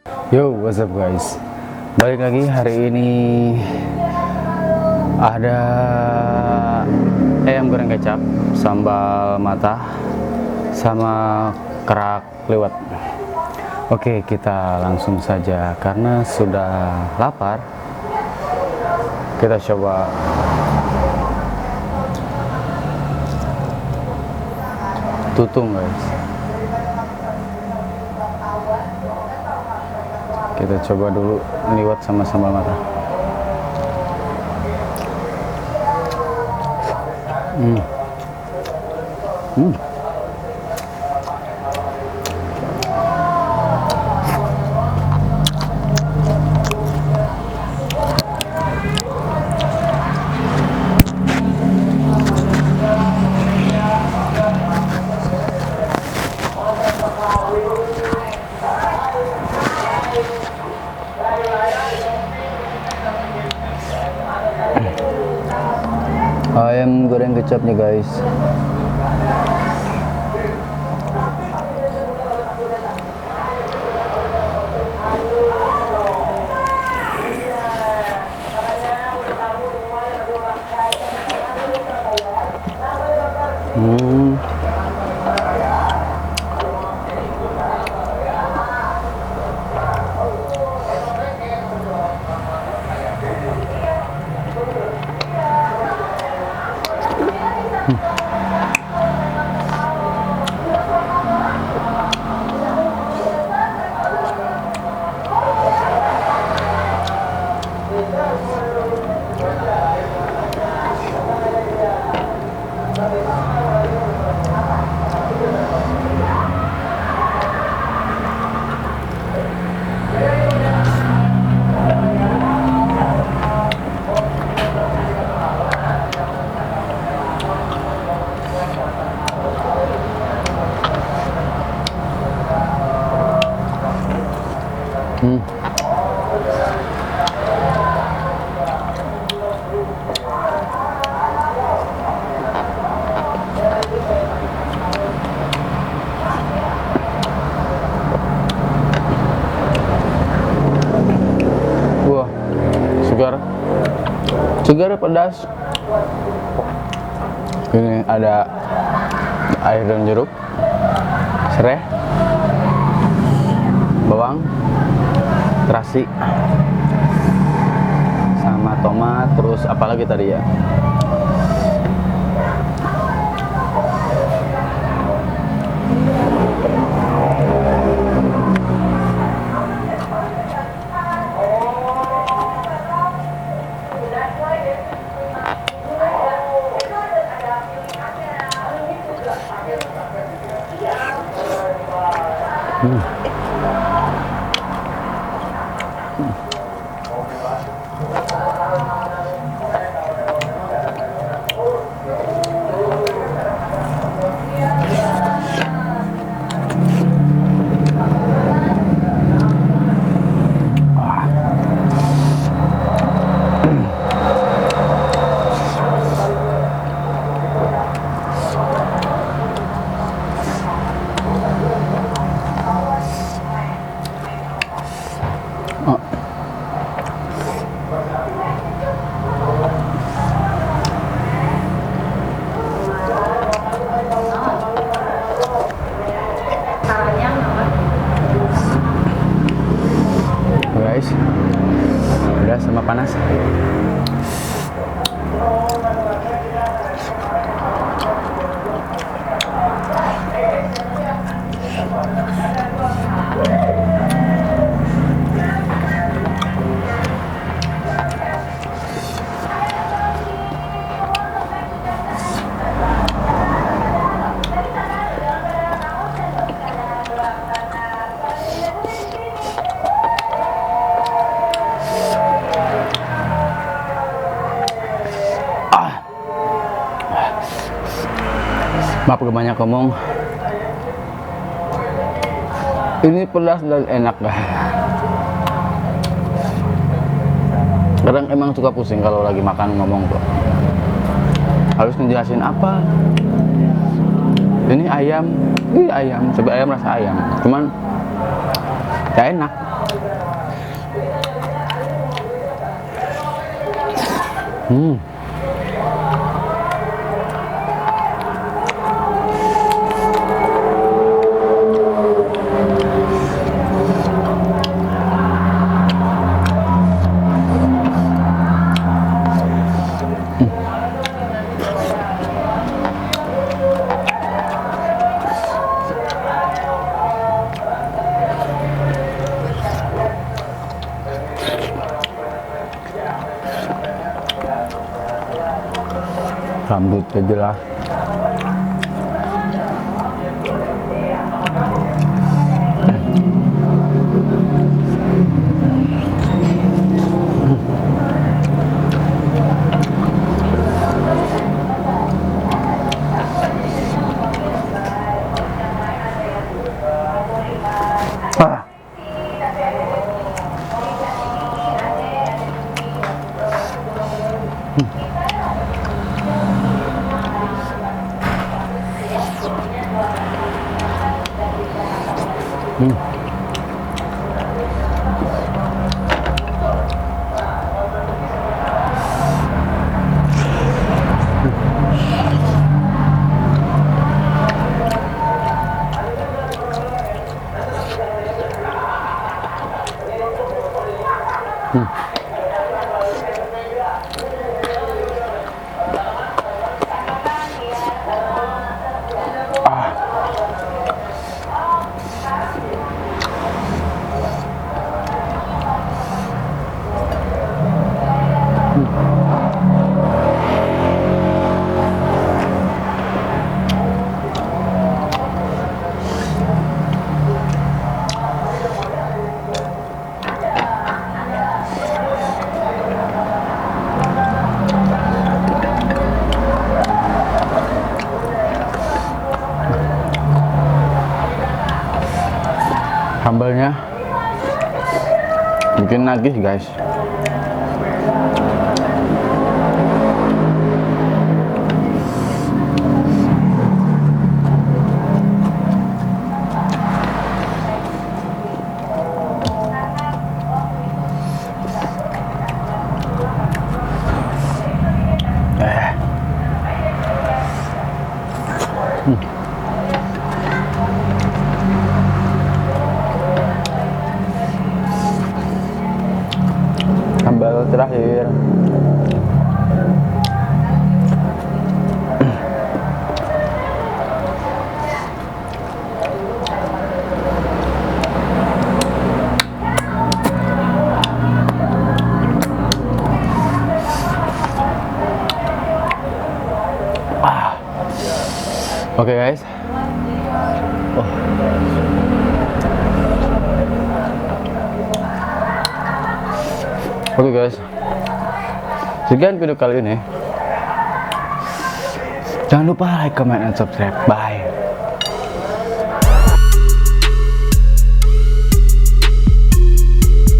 Yo, what's up guys? Balik lagi hari ini ada ayam goreng kecap, sambal matah, sama kerak liwet. Oke, kita langsung saja karena sudah lapar. Kita coba tutung guys. Kita coba dulu liwet sama sambal matah. Ayam goreng kecap nih guys. Wah, segar pedas. Ini ada air dan jeruk, serai, bawang, terasi, sama tomat, terus apalagi tadi ya. Guys, udah sama panas. Maaf banyak ngomong. Ini pedas dan enak dah. Kadang emang suka pusing kalau lagi makan ngomong tuh. Harus ngejelasin apa. Ini ayam, ayam. Coba ayam rasa ayam. Cuman ya enak. Hmm. Rambutnya jelas. Ah. Sambalnya bikin nagih guys. Sambal terakhir. Oke guys. Oke guys, sekian video kali ini. Jangan lupa like, comment, and subscribe. Bye.